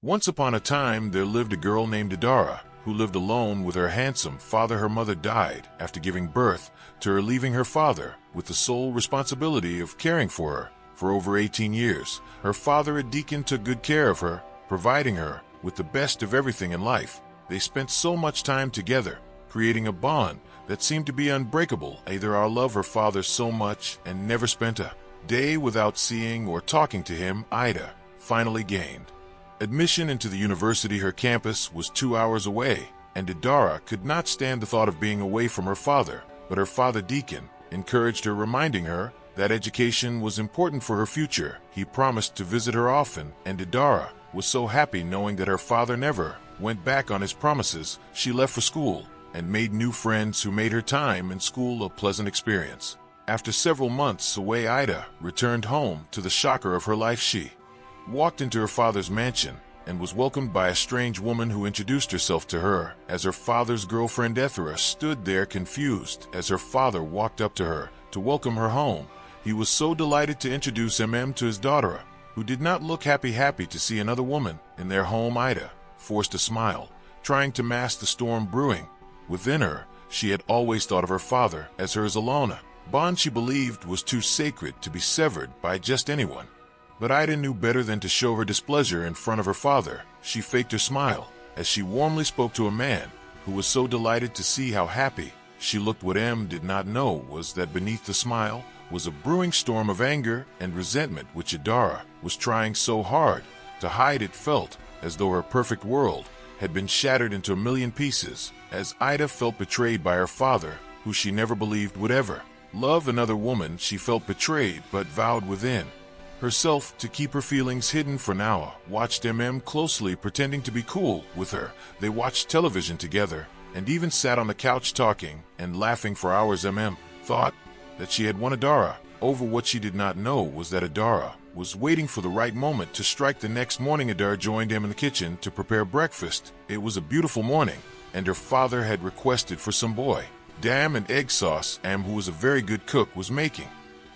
Once upon a time, there lived a girl named Adara, who lived alone with her handsome father. Her mother died after giving birth to her, leaving her father with the sole responsibility of caring for her. For over 18 years, her father, a deacon, took good care of her, providing her with the best of everything in life. They spent so much time together, creating a bond that seemed to be unbreakable. Either our love her father so much and never spent a day without seeing or talking to him. Ida finally gained admission into the university. Her campus was 2 hours away, and Adara could not stand the thought of being away from her father. But her father, Deacon, encouraged her, reminding her that education was important for her future. He promised to visit her often, and Adara was so happy knowing that her father never went back on his promises. She left for school and made new friends who made her time in school a pleasant experience. After several months away, Ida returned home. To the shocker of her life, she walked into her father's mansion and was welcomed by a strange woman who introduced herself to her as her father's girlfriend. Ethra stood there confused as her father walked up to her to welcome her home. He was so delighted to introduce to his daughter, who did not look happy to see another woman in their home. Ida forced a smile, trying to mask the storm brewing within her. She had always thought of her father as hers alone, a bond she believed was too sacred to be severed by just anyone. But Ida knew better than to show her displeasure in front of her father. She faked her smile as she warmly spoke to a man who was so delighted to see how happy she looked. What did not know was that beneath the smile was a brewing storm of anger and resentment which Adara was trying so hard to hide. It felt as though her perfect world had been shattered into a million pieces, as Ida felt betrayed by her father, who she never believed would ever love another woman. She felt betrayed, but vowed within herself to keep her feelings hidden for now. Watched closely, pretending to be cool with her. They watched television together and even sat on the couch talking and laughing for hours. Thought that she had won Adara over. What she did not know was that Adara was waiting for the right moment to strike. The next morning, Adara joined in the kitchen to prepare breakfast. It was a beautiful morning, and her father had requested for some boy dam and egg sauce. Who was a very good cook, was making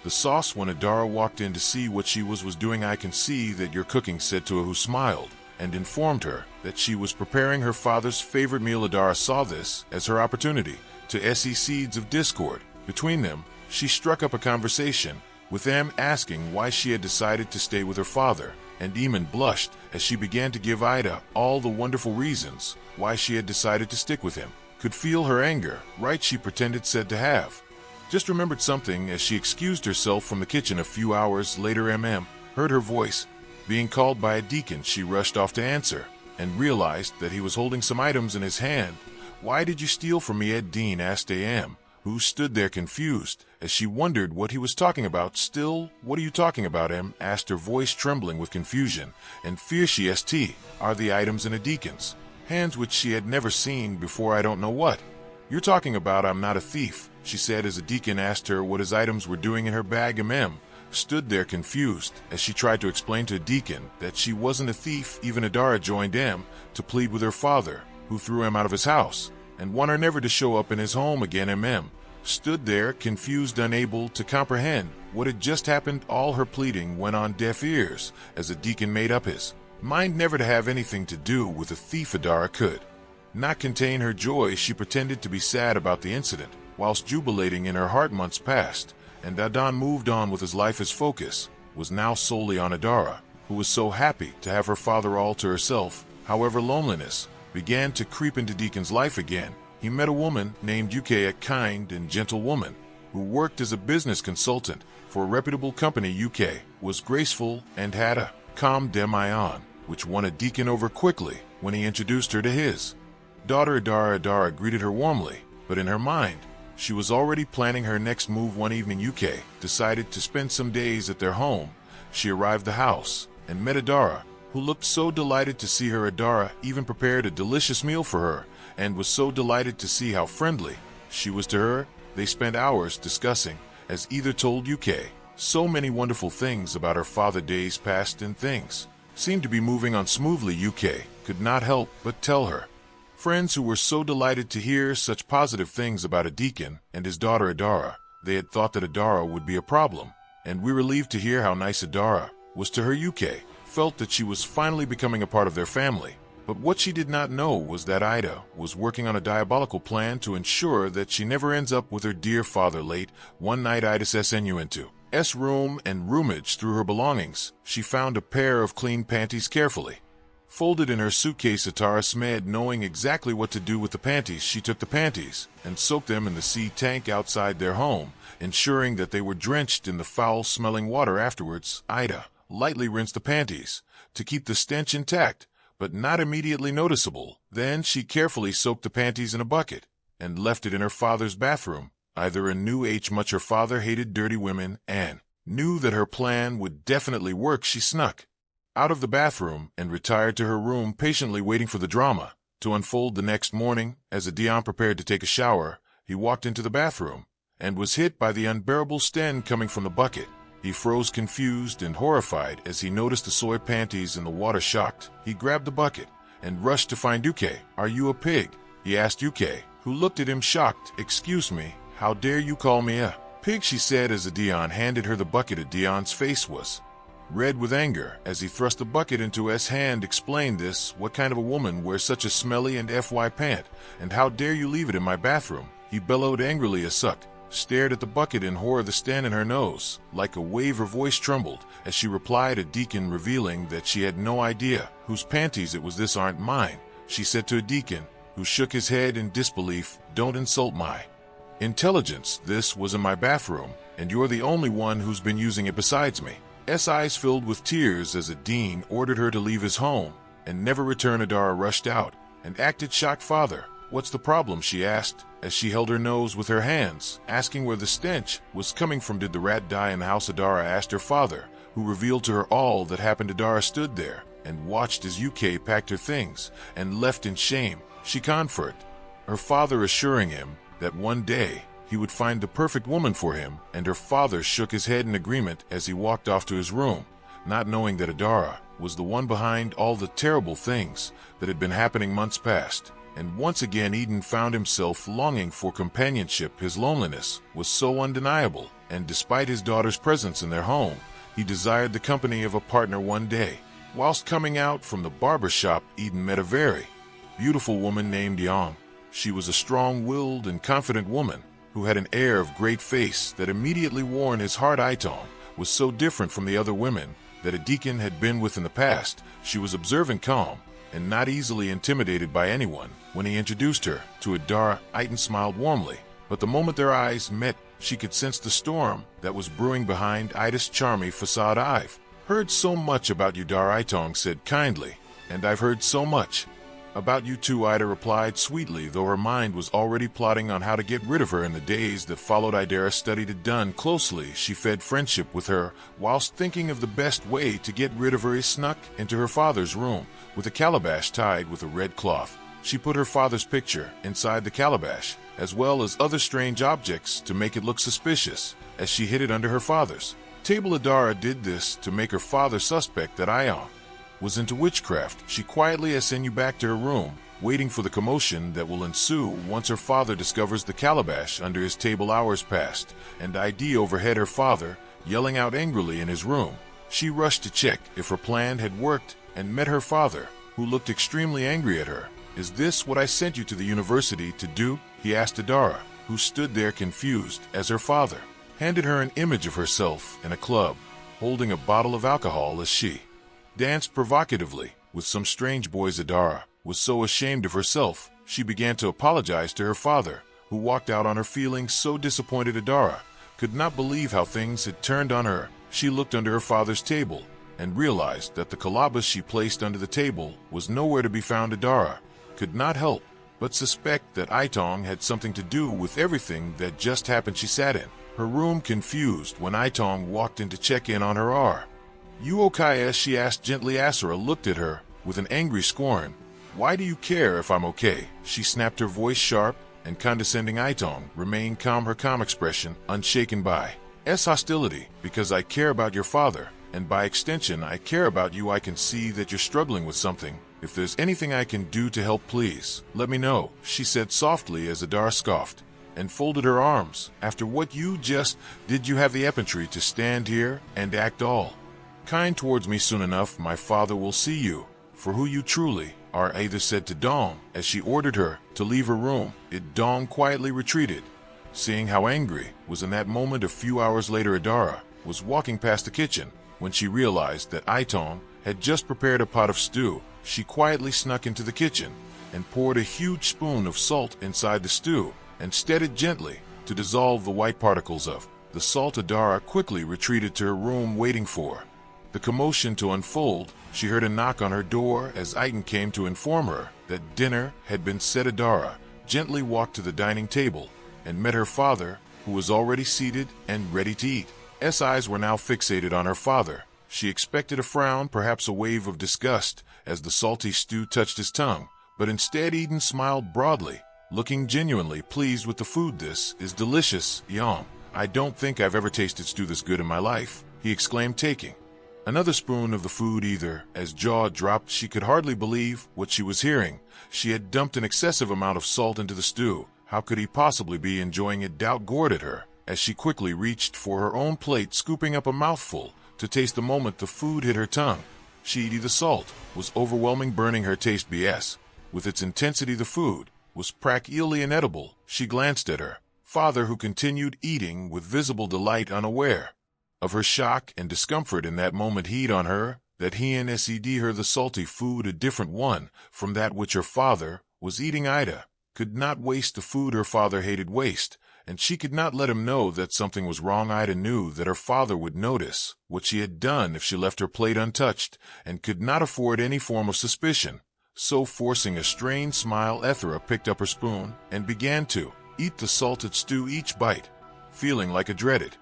the sauce when Adara walked in to see what she was doing. "I can see that you're cooking," said to her, who smiled and informed her that she was preparing her father's favorite meal. Adara saw this as her opportunity to see seeds of discord between them. She struck up a conversation with them, asking why she had decided to stay with her father, and Eamon blushed as she began to give Ida all the wonderful reasons why she had decided to stick with him. Could feel her anger, right? She pretended said to have just remembered something as she excused herself from the kitchen. A few hours later, heard her voice being called by a deacon. She rushed off to answer and realized that he was holding some items in his hand. "Why did you steal from me?" Ed Dean asked who stood there confused as she wondered what he was talking about. "Still, what are you talking about?" asked, her voice trembling with confusion and fear. She are the items in a deacon's hands which she had never seen before. "I don't know what you're talking about. I'm not a thief," she said as a deacon asked her what his items were doing in her bag. Stood there confused as she tried to explain to a deacon that she wasn't a thief. Even Adara joined to plead with her father, who threw him out of his house and wanted her never to show up in his home again. Stood there confused, unable to comprehend what had just happened. All her pleading went on deaf ears as the deacon made up his mind never to have anything to do with a thief. Adara could not contain her joy. She pretended to be sad about the incident whilst jubilating in her heart. Months passed, and Adon moved on with his life. His focus was now solely on Adara, who was so happy to have her father all to herself. However, loneliness began to creep into Deacon's life again. He met a woman named UK, a kind and gentle woman who worked as a business consultant for a reputable company. UK was graceful and had a calm demeanor, which won a Deacon over quickly when he introduced her to his daughter. Adara greeted her warmly, but in her mind, she was already planning her next move. One evening, UK decided to spend some days at their home. She arrived at the house and met Adara, who looked so delighted to see her. Adara even prepared a delicious meal for her and was so delighted to see how friendly she was to her. They spent hours discussing, as either told UK so many wonderful things about her father. Days passed and things seemed to be moving on smoothly. UK could not help but tell her friends, who were so delighted to hear such positive things about a deacon and his daughter Adara. They had thought that Adara would be a problem, and we were relieved to hear how nice Adara was to her. UK felt that she was finally becoming a part of their family. But what she did not know was that Ida was working on a diabolical plan to ensure that she never ends up with her dear father late. One night Ida SNU into S room and rummaged through her belongings. She found a pair of clean panties carefully folded in her suitcase. Atara Smed, knowing exactly what to do with the panties, she took the panties and soaked them in the sea tank outside their home, ensuring that they were drenched in the foul-smelling water afterwards. Ida lightly rinsed the panties to keep the stench intact, but not immediately noticeable. Then she carefully soaked the panties in a bucket and left it in her father's bathroom. Either knew how much her father hated dirty women and knew that her plan would definitely work. She snuck out of the bathroom and retired to her room, patiently waiting for the drama to unfold. The next morning, as Dion prepared to take a shower, he walked into the bathroom and was hit by the unbearable stench coming from the bucket. He froze, confused and horrified, as he noticed the soy panties in the water. Shocked, he grabbed the bucket and rushed to find Yuke. "Are you a pig?" he asked Yuke, who looked at him shocked. "Excuse me, how dare you call me a pig?" she said as Dion handed her the bucket. Dion's face was red with anger as he thrust the bucket into his hand. "Explain this. What kind of a woman wears such a smelly and FY pant? And how dare you leave it in my bathroom?" he bellowed angrily. As Suck stared at the bucket in horror, the stench in her nose like a wave. Her voice trembled as she replied to Deacon, revealing that she had no idea whose panties it was. "This aren't mine," she said to a Deacon, who shook his head in disbelief. "Don't insult my intelligence. This was in my bathroom, and you're the only one who's been using it besides me." S eyes filled with tears as a dean ordered her to leave his home and never return. Adara rushed out and acted shocked. "Father, what's the problem?" she asked as she held her nose with her hands, asking where the stench was coming from. "Did the rat die in the house?" Adara asked her father, who revealed to her all that happened. Adara stood there and watched as UK packed her things and left in shame. She comforted her father, assuring him that one day he would find the perfect woman for him, and her father shook his head in agreement as he walked off to his room, not knowing that Adara was the one behind all the terrible things that had been happening months past. And once again Eden found himself longing for companionship. His loneliness was so undeniable, and despite his daughter's presence in their home, he desired the company of a partner. One day, whilst coming out from the barber shop, Eden met a very beautiful woman named Yang. She was a strong-willed and confident woman who had an air of great face that immediately warned his heart. Itong was so different from the other women that a Deacon had been with in the past. She was observant, calm, and not easily intimidated by anyone. When he introduced her to Adara, Iton smiled warmly, but the moment their eyes met, she could sense the storm that was brewing behind Ida's charming facade. "I've heard so much about you," Dara Itong said kindly, "and I've heard so much about you too," Ida replied sweetly, though her mind was already plotting on how to get rid of her. In the days that followed, Idara studied Adun closely. She fed friendship with her whilst thinking of the best way to get rid of her. He snuck into her father's room with a calabash tied with a red cloth. She put her father's picture inside the calabash, as well as other strange objects to make it look suspicious, as she hid it under her father's table. Adara did this to make her father suspect that Ion was into witchcraft. She quietly sent you back to her room, waiting for the commotion that will ensue once her father discovers the calabash under his table. Hours passed, and ID overheard her father yelling out angrily in his room. She rushed to check if her plan had worked and met her father, who looked extremely angry at her. "Is this what I sent you to the university to do?" he asked Adara, who stood there confused as her father handed her an image of herself in a club, holding a bottle of alcohol as she danced provocatively with some strange boys. Adara was so ashamed of herself, she began to apologize to her father, who walked out on her, feeling so disappointed. Adara could not believe how things had turned on her. She looked under her father's table and realized that the calabash she placed under the table was nowhere to be found. Adara could not help but suspect that Itong had something to do with everything that just happened. She sat in her room confused when Itong walked in to check in on her. "Are you okay?" she asked gently. Asura looked at her with an angry scorn. "Why do you care if I'm okay?" she snapped, her voice sharp and condescending. Itong remained calm, her calm expression unshaken by hostility. "Because I care about your father, and by extension I care about you. I can see that you're struggling with something. If there's anything I can do to help, please let me know," she said softly as Adara scoffed and folded her arms. "After what you just did, you have the effrontery to stand here and act all Kind towards me soon enough, my father will see you for who you truly are, Ada said to Dong as she ordered her to leave her room. Dong quietly retreated. Seeing how angry was in that moment, a few hours later, Adara was walking past the kitchen when she realized that Aitong had just prepared a pot of stew. She quietly snuck into the kitchen and poured a huge spoon of salt inside the stew and stirred it gently to dissolve the white particles of the salt. Adara quickly retreated to her room, waiting for the commotion to unfold. She heard a knock on her door as Aiton came to inform her that dinner had been set. Adara gently walked to the dining table and met her father, who was already seated and ready to eat. S eyes were now fixated on her father. She expected a frown, perhaps a wave of disgust, as the salty stew touched his tongue, but instead Eden smiled broadly, looking genuinely pleased with the food. This is delicious, Yom. I don't think I've ever tasted stew this good in my life, he exclaimed, taking another spoon of the food. Either as jaw dropped, she could hardly believe what she was hearing. She had dumped an excessive amount of salt into the stew. How could he possibly be enjoying it? Doubt gored at her as she quickly reached for her own plate, scooping up a mouthful to taste. The moment the food hit her tongue, the salt was overwhelming, burning her taste buds. With its intensity, the food was practically inedible. She glanced at her father, who continued eating with visible delight, unaware of her shock and discomfort in that moment. Heat on her that he and sed her the salty food, a different one from that which her father was eating. Ida could not waste the food. Her father hated waste, and she could not let him know that something was wrong. Ida knew that her father would notice what she had done if she left her plate untouched, and could not afford any form of suspicion. So, forcing a strained smile, Ethra picked up her spoon and began to eat the salted stew, each bite feeling like a dreaded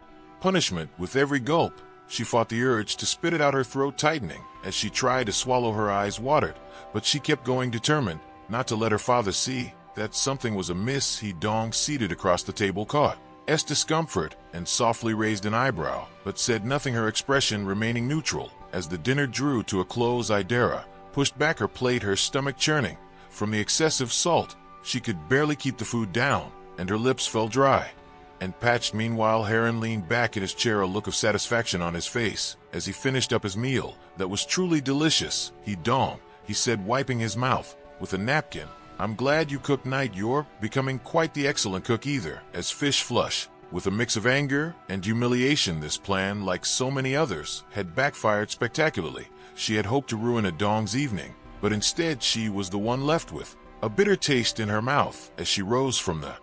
punishment. With every gulp, she fought the urge to spit it out, her throat tightening as she tried to swallow. Her eyes watered, but she kept going, determined not to let her father see that something was amiss. Dong, seated across the table, caught S discomfort and softly raised an eyebrow, but said nothing, her expression remaining neutral. As the dinner drew to a close, Idara pushed back her plate, her stomach churning from the excessive salt. She could barely keep the food down, and her lips fell dry and patched. Meanwhile, Heron leaned back in his chair, a look of satisfaction on his face as he finished up his meal that was truly delicious. Dong, he said, wiping his mouth with a napkin, I'm glad you cooked night. You're becoming quite the excellent cook. Either as fish flush with a mix of anger and humiliation. This plan, like so many others, had backfired spectacularly. She had hoped to ruin Dong's evening, but instead she was the one left with a bitter taste in her mouth. As she rose from the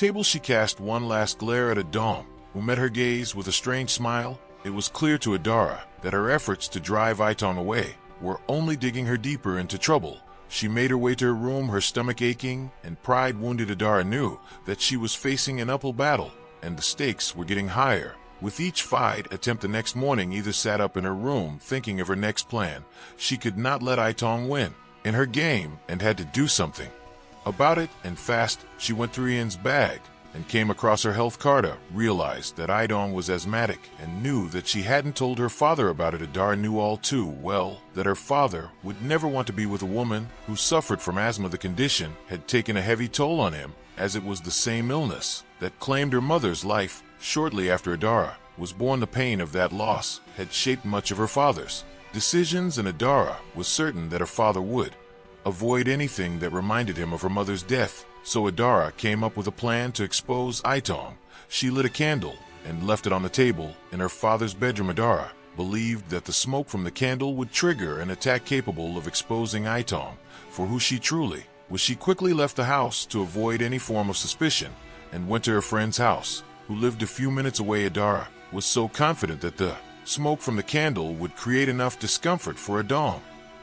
table, she cast one last glare at Dong, who met her gaze with a strange smile. It was clear to Adara that her efforts to drive Aitong away were only digging her deeper into trouble. She made her way to her room, her stomach aching and pride wounded. Adara knew that she was facing an uphill battle, and the stakes were getting higher with each fight attempt. The next morning, Either sat up in her room thinking of her next plan. She could not let Aitong win in her game and had to do something about it, and fast. She went through Ian's bag and came across her health card, realized that Aitong was asthmatic, and knew that she hadn't told her father about it. Adar knew all too well that her father would never want to be with a woman who suffered from asthma. The condition had taken a heavy toll on him, as it was the same illness that claimed her mother's life shortly after Adara was born. The pain of that loss had shaped much of her father's decisions, and Adara was certain that her father would avoid anything that reminded him of her mother's death. So Adara came up with a plan to expose Aitong. She lit a candle and left it on the table in her father's bedroom. Adara believed that the smoke from the candle would trigger an attack capable of exposing Aitong for who she truly was. She quickly left the house to avoid any form of suspicion and went to her friend's house, who lived a few minutes away. Adara was so confident that the smoke from the candle would create enough discomfort for Dong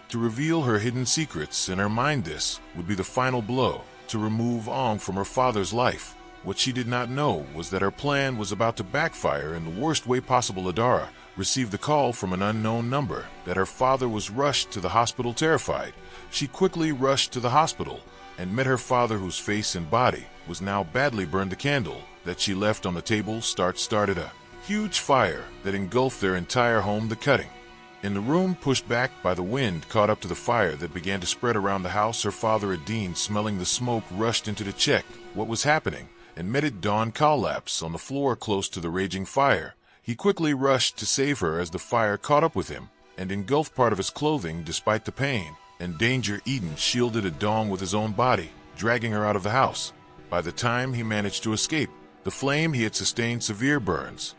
to reveal her hidden secrets. In her mind, this would be the final blow to remove Ong from her father's life. What she did not know was that her plan was about to backfire in the worst way possible. Adara received the call from an unknown number that her father was rushed to the hospital. Terrified, she quickly rushed to the hospital and met her father, whose face and body was now badly burned. The candle that she left on the table started a huge fire that engulfed their entire home. The cutting in the room, pushed back by the wind, caught up to the fire that began to spread around the house. Her father, Adine, smelling the smoke, rushed into to check what was happening and met Dawn collapse on the floor close to the raging fire. He quickly rushed to save her as the fire caught up with him and engulfed part of his clothing despite the pain and danger. Eden shielded Adong with his own body, dragging her out of the house. By the time he managed to escape the flame, he had sustained severe burns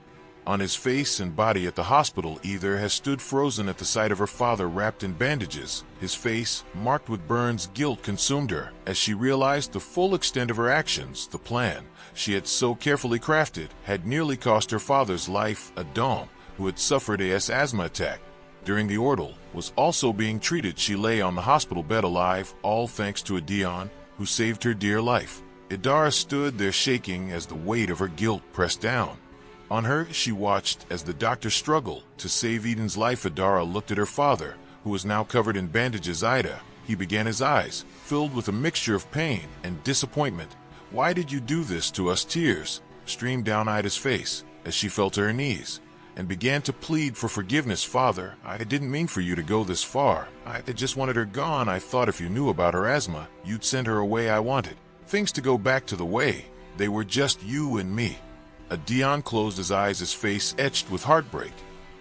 on his face and body. At the hospital, Ether has stood frozen at the sight of her father wrapped in bandages, his face marked with burns. Guilt consumed her as she realized the full extent of her actions. The plan she had so carefully crafted had nearly cost her father's life. Adong, who had suffered a asthma attack during the ordeal, was also being treated. She lay on the hospital bed alive, all thanks to Adion, who saved her dear life. Idara stood there shaking as the weight of her guilt pressed down on her. She watched as the doctor struggled to save Eden's life. Idara looked at her father, who was now covered in bandages. Ida, he began, his eyes filled with a mixture of pain and disappointment. Why did you do this to us? Tears streamed down Ida's face as she fell to her knees and began to plead for forgiveness. Father, I didn't mean for you to go this far. I just wanted her gone. I thought if you knew about her asthma, you'd send her away. I wanted things to go back to the way they were, just you and me. Dion closed his eyes, his face etched with heartbreak.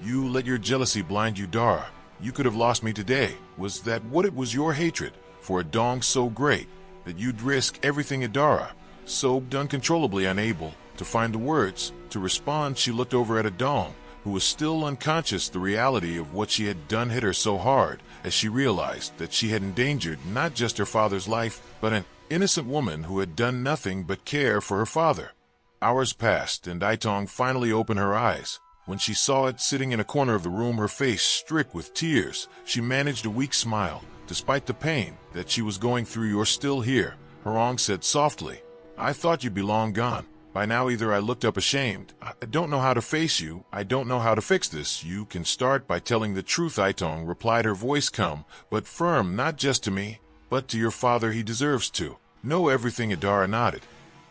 You let your jealousy blind you, Dara. You could have lost me today. Was that what it was? Your hatred for Adong so great that you'd risk everything? Adara sobbed uncontrollably, unable to find the words to respond. She looked over at Adong, who was still unconscious. The reality of what she had done hit her so hard as she realized that she had endangered not just her father's life, but an innocent woman who had done nothing but care for her father. Hours passed, and Aitong finally opened her eyes. When she saw it sitting in a corner of the room, her face streaked with tears, she managed a weak smile. Despite the pain that she was going through, you're still here, Harong said softly. I thought you'd be long gone by now. Either I looked up ashamed. I don't know how to face you. I don't know how to fix this. You can start by telling the truth, Aitong replied, her voice calm but firm. Not just to me, but to your father. He deserves to know everything. Adara nodded.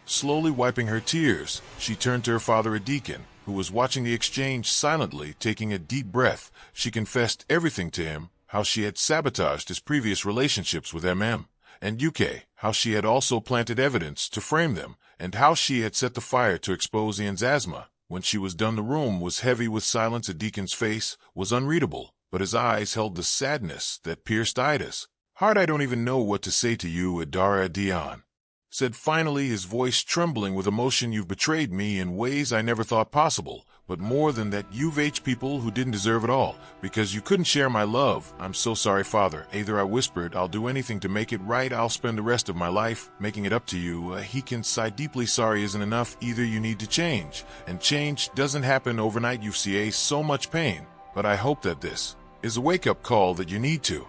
Slowly wiping her tears, she turned to her father, a deacon, who was watching the exchange silently. Taking a deep breath, she confessed everything to him, how she had sabotaged his previous relationships with and UK, how she had also planted evidence to frame them, and how she had set the fire to expose Ian's asthma. When she was done, the room was heavy with silence. A deacon's face was unreadable, but his eyes held the sadness that pierced Ida's heart. I don't even know what to say to you, Adara, Dion said finally, his voice trembling with emotion. You've betrayed me in ways I never thought possible, but more than that, you've aged people who didn't deserve it all, because you couldn't share my love. I'm so sorry, Father. Either I whispered, I'll do anything to make it right. I'll spend the rest of my life making it up to you. He can sigh deeply. Sorry isn't enough. Either you need to change, and change doesn't happen overnight. You've seen so much pain, but I hope that this is a wake-up call that you need to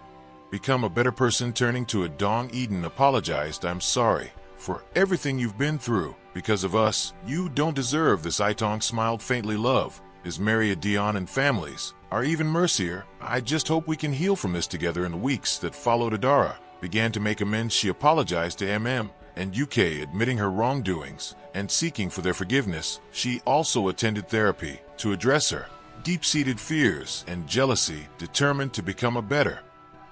become a better person. Turning to Adong, Eden apologized. I'm sorry for everything you've been through. Because of us, you don't deserve this. Aitong smiled faintly. Love is merry. Dion and families are even mercier. I just hope we can heal from this together. In the weeks that followed, Adara began to make amends. She apologized to and UK, admitting her wrongdoings and seeking for their forgiveness. She also attended therapy to address her deep-seated fears and jealousy, determined to become a better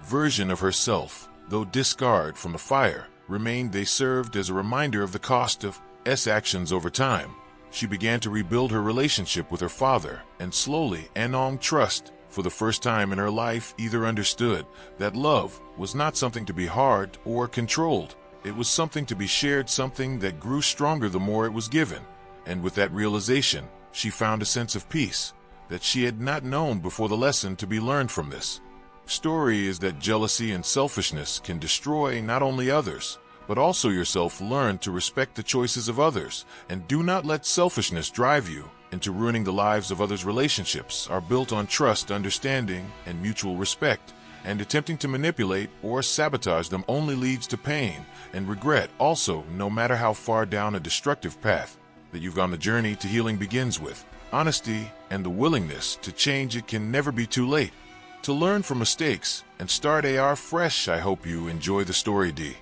version of herself. Though discard from the fire remained, they served as a reminder of the cost of actions over time. She began to rebuild her relationship with her father, and slowly Anong trust, for the first time in her life, either understood that love was not something to be hard or controlled. It was something to be shared, something that grew stronger the more it was given. And with that realization, she found a sense of peace that she had not known before. The lesson to be learned from this story is that jealousy and selfishness can destroy not only others, but also yourself. Learn to respect the choices of others, and do not let selfishness drive you into ruining the lives of others. Relationships are built on trust, understanding, and mutual respect, and attempting to manipulate or sabotage them only leads to pain and regret. Also, no matter how far down a destructive path that you've gone, the journey to healing begins with honesty and the willingness to change. It can never be too late to learn from mistakes and start fresh. I hope you enjoy the story, D.